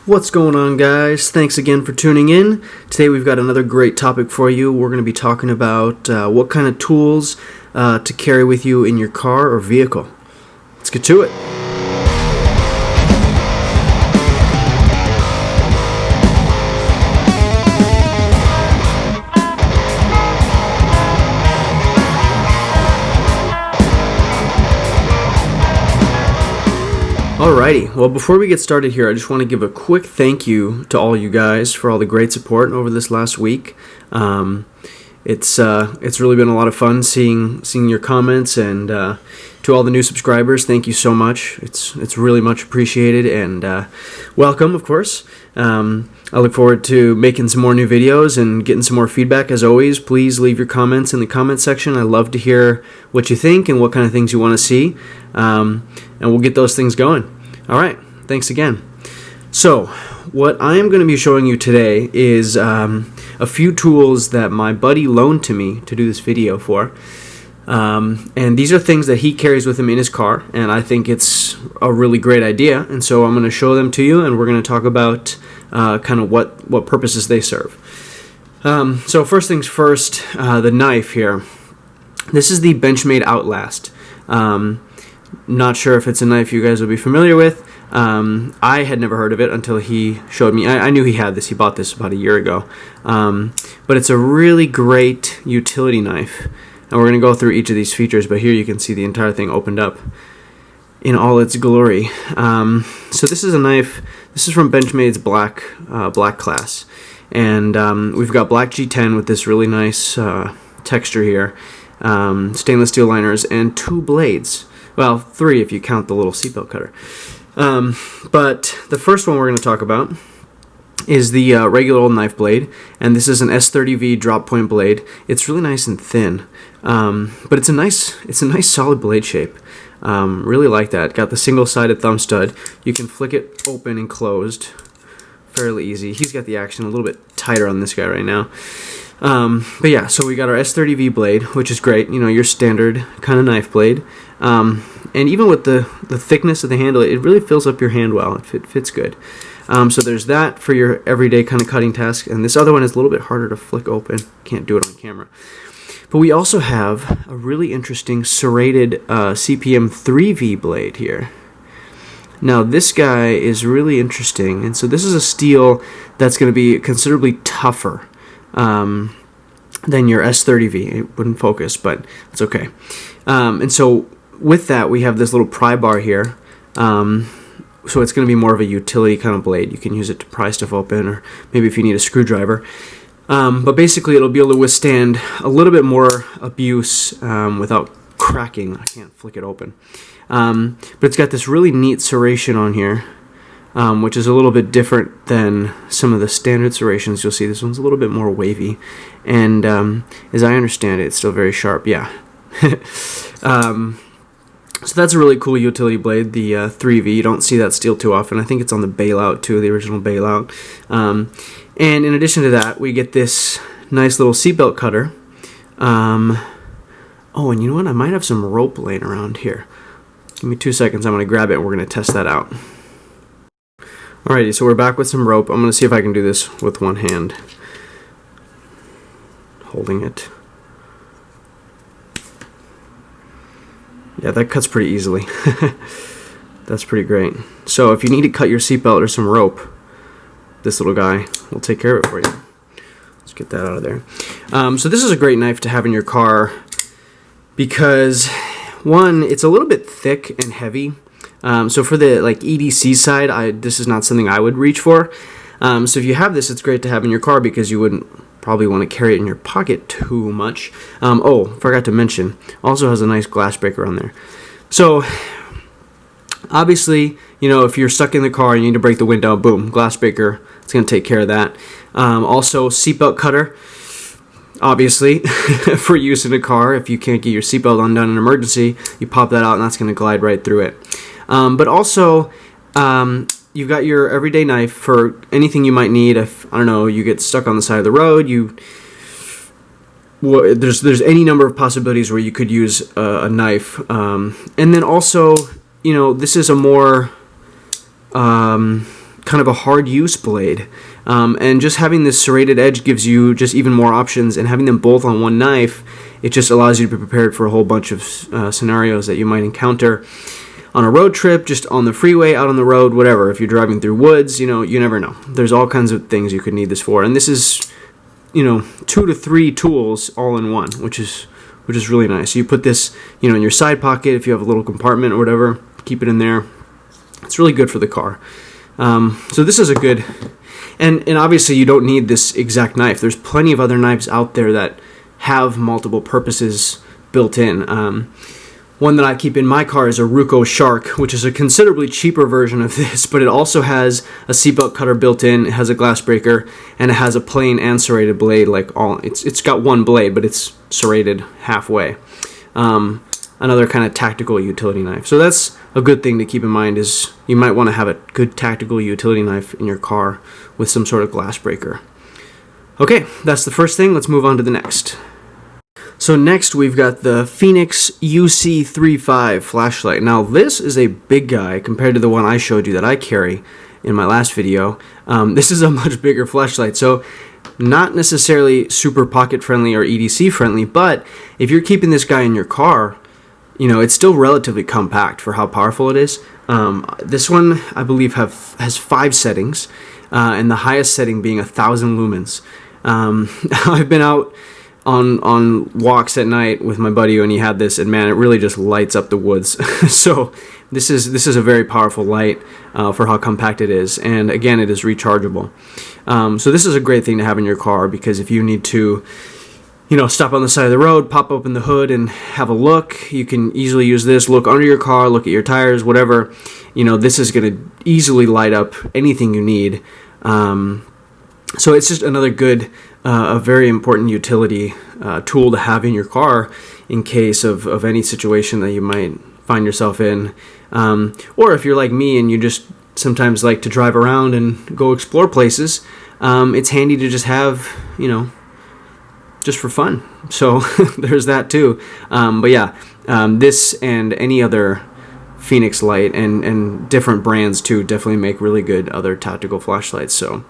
What's going on, guys? Thanks again for tuning in. Today we've got another great topic for you. We're going to be talking about what kind of tools to carry with you in your car or vehicle. Let's get to it. Alrighty, well, before we get started here, I just want to give a quick thank you to all you guys for all the great support over this last week. It's really been a lot of fun seeing your comments, and to all the new subscribers, thank you so much. It's really much appreciated, and welcome, of course. I look forward to making some more new videos and getting some more feedback. As always, please leave your comments in the comment section. I love to hear what you think and what kind of things you want to see, and we'll get those things going. All right, thanks again. So, what I am going to be showing you today is a few tools that my buddy loaned to me to do this video for. And these are things that he carries with him in his car, and I think it's a really great idea. And so I'm going to show them to you, and we're going to talk about kind of what purposes they serve. So first things first, the knife here. This is the Benchmade Outlast. Not sure if it's a knife you guys will be familiar with. I had never heard of it until he showed me. I knew he had this. He bought this about a year ago. But it's a really great utility knife. And we're going to go through each of these features, but here you can see the entire thing opened up in all its glory. So this is a knife. This is from Benchmade's black class. And we've got black G10 with this really nice texture here. Stainless steel liners and 2 blades. Well, 3 if you count the little seatbelt cutter. But the first one we're going to talk about is the regular old knife blade, and this is an S30V drop point blade. It's really nice and thin, but it's a nice solid blade shape. Really like that. Got the single-sided thumb stud. You can flick it open and closed fairly easy. He's got the action a little bit tighter on this guy right now. But yeah, so we got our S30V blade, which is great. You know, your standard kind of knife blade. And even with the thickness of the handle, it really fills up your hand well. It fits good. So there's that for your everyday kind of cutting task. And this other one is a little bit harder to flick open. Can't do it on camera. But we also have a really interesting serrated CPM 3V blade here. Now this guy is really interesting. And so this is a steel that's going to be considerably tougher than your S30V. It wouldn't focus, but it's okay. And so with that, we have this little pry bar here. So it's going to be more of a utility kind of blade. You can use it to pry stuff open, or maybe if you need a screwdriver. But basically, it'll be able to withstand a little bit more abuse without cracking. I can't flick it open. But it's got this really neat serration on here, which is a little bit different than some of the standard serrations you'll see. This one's a little bit more wavy. And as I understand it, it's still very sharp. Yeah. So that's a really cool utility blade, the 3V. You don't see that steel too often. I think it's on the bailout too, the original bailout. And in addition to that, we get this nice little seatbelt cutter. Oh, and you know what? I might have some rope laying around here. Give me 2 seconds. I'm going to grab it and we're going to test that out. Alrighty, so we're back with some rope. I'm going to see if I can do this with one hand, holding it. Yeah, that cuts pretty easily. That's pretty great. So if you need to cut your seatbelt or some rope, this little guy will take care of it for you. Let's get that out of there. So this is a great knife to have in your car because, one, it's a little bit thick and heavy. So for the EDC side, this is not something I would reach for. So if you have this, it's great to have in your car because you wouldn't probably want to carry it in your pocket too much. Oh, forgot to mention, also has a nice glass breaker on there. So obviously, you know, if you're stuck in the car and you need to break the window, boom, glass breaker, it's going to take care of that. Also, seatbelt cutter, obviously, for use in a car. If you can't get your seatbelt undone in an emergency, you pop that out and that's going to glide right through it. But also, you've got your everyday knife for anything you might need. If, I don't know, you get stuck on the side of the road, there's any number of possibilities where you could use a knife. And then also, you know, this is a more kind of a hard use blade. And just having this serrated edge gives you just even more options, and having them both on one knife, it just allows you to be prepared for a whole bunch of scenarios that you might encounter on a road trip, just on the freeway, out on the road, whatever. If you're driving through woods, you never know. There's all kinds of things you could need this for. And this is, 2 to 3 tools all in one, which is really nice. So you put this, in your side pocket if you have a little compartment or whatever, keep it in there. It's really good for the car. So this is a good, and obviously you don't need this exact knife. There's plenty of other knives out there that have multiple purposes built in. One that I keep in my car is a Ruco Shark, which is a considerably cheaper version of this, but it also has a seatbelt cutter built in, it has a glass breaker, and it has a plain and serrated blade. It's got one blade, but it's serrated halfway. Another kind of tactical utility knife. So that's a good thing to keep in mind, is you might want to have a good tactical utility knife in your car with some sort of glass breaker. Okay, that's the first thing. Let's move on to the next. So next we've got the Fenix UC35 flashlight. Now this is a big guy compared to the one I showed you that I carry in my last video. This is a much bigger flashlight, so not necessarily super pocket friendly or EDC friendly, but if you're keeping this guy in your car, it's still relatively compact for how powerful it is. This one, I believe, has 5 settings, and the highest setting being 1,000 lumens. I've been out on walks at night with my buddy when he had this, and man, it really just lights up the woods. So this is a very powerful light for how compact it is, and again, it is rechargeable. So this is a great thing to have in your car, because if you need to stop on the side of the road, pop open the hood and have a look, you can easily use this, look under your car, look at your tires, whatever. This is going to easily light up anything you need. So it's just another good, a very important utility tool to have in your car in case of any situation that you might find yourself in. Or if you're like me and you just sometimes like to drive around and go explore places, it's handy to just have, just for fun. So there's that too. But yeah, this and any other Fenix light and different brands too definitely make really good other tactical flashlights. So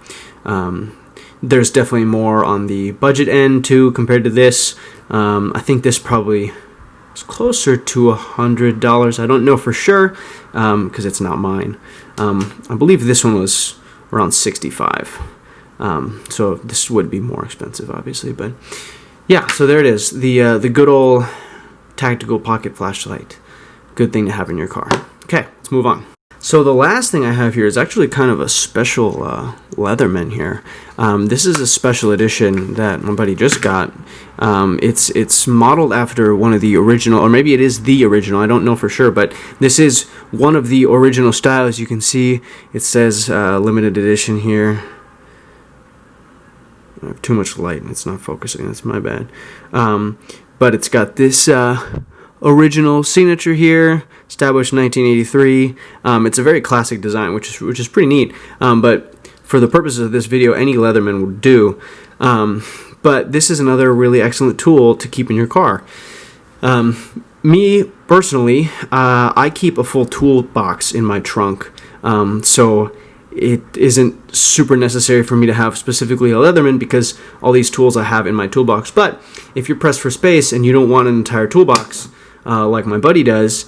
there's definitely more on the budget end too compared to this. I think this probably is closer to $100. I don't know for sure because it's not mine. I believe this one was around $65. So this would be more expensive, obviously, but yeah. So there it is, the good old tactical pocket flashlight. Good thing to have in your car. Okay, let's move on. So the last thing I have here is actually kind of a special Leatherman here. This is a special edition that my buddy just got. It's modeled after one of the original, or maybe it is the original, I don't know for sure, but this is one of the original styles. You can see it says limited edition here. I have too much light and it's not focusing, that's my bad. But it's got this original signature here, established 1983. It's a very classic design, which is pretty neat. But for the purposes of this video, any Leatherman would do. But this is another really excellent tool to keep in your car. Me personally, I keep a full toolbox in my trunk, so it isn't super necessary for me to have specifically a Leatherman because all these tools I have in my toolbox. But if you're pressed for space and you don't want an entire toolbox, like my buddy does,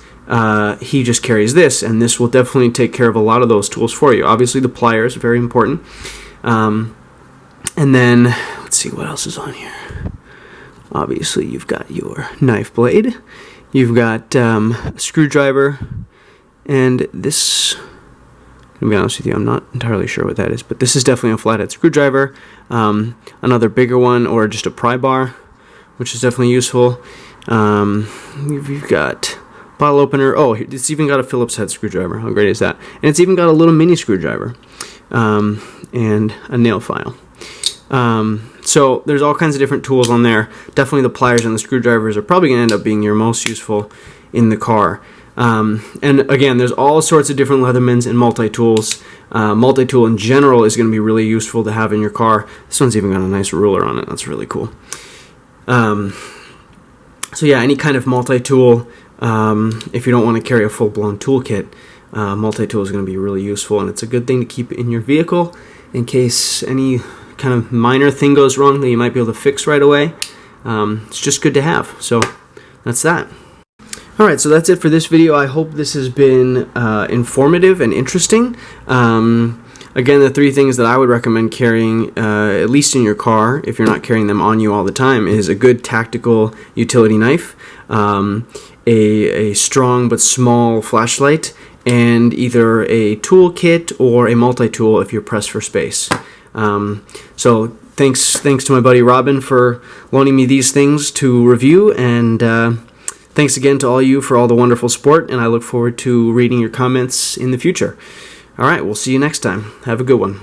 he just carries this, and this will definitely take care of a lot of those tools for you. Obviously the pliers are very important. And then, let's see what else is on here. Obviously you've got your knife blade, you've got a screwdriver, and this, to be honest with you, I'm not entirely sure what that is, but this is definitely a flathead screwdriver. Another bigger one, or just a pry bar, which is definitely useful. You've got bottle opener. Oh, it's even got a Phillips head screwdriver. How great is that? And it's even got a little mini screwdriver, and a nail file. So there's all kinds of different tools on there. Definitely the pliers and the screwdrivers are probably going to end up being your most useful in the car. And again, there's all sorts of different Leathermans and multi-tools. Multi-tool in general is going to be really useful to have in your car. This one's even got a nice ruler on it. That's really cool. So yeah, any kind of multi-tool, if you don't want to carry a full-blown toolkit, multi-tool is going to be really useful, and it's a good thing to keep in your vehicle in case any kind of minor thing goes wrong that you might be able to fix right away. It's just good to have. So that's that. Alright, so that's it for this video. I hope this has been informative and interesting. Again, the 3 things that I would recommend carrying, at least in your car, if you're not carrying them on you all the time, is a good tactical utility knife, a strong but small flashlight, and either a toolkit or a multi-tool if you're pressed for space. So thanks to my buddy Robin for loaning me these things to review, and thanks again to all you for all the wonderful support, and I look forward to reading your comments in the future. All right, we'll see you next time. Have a good one.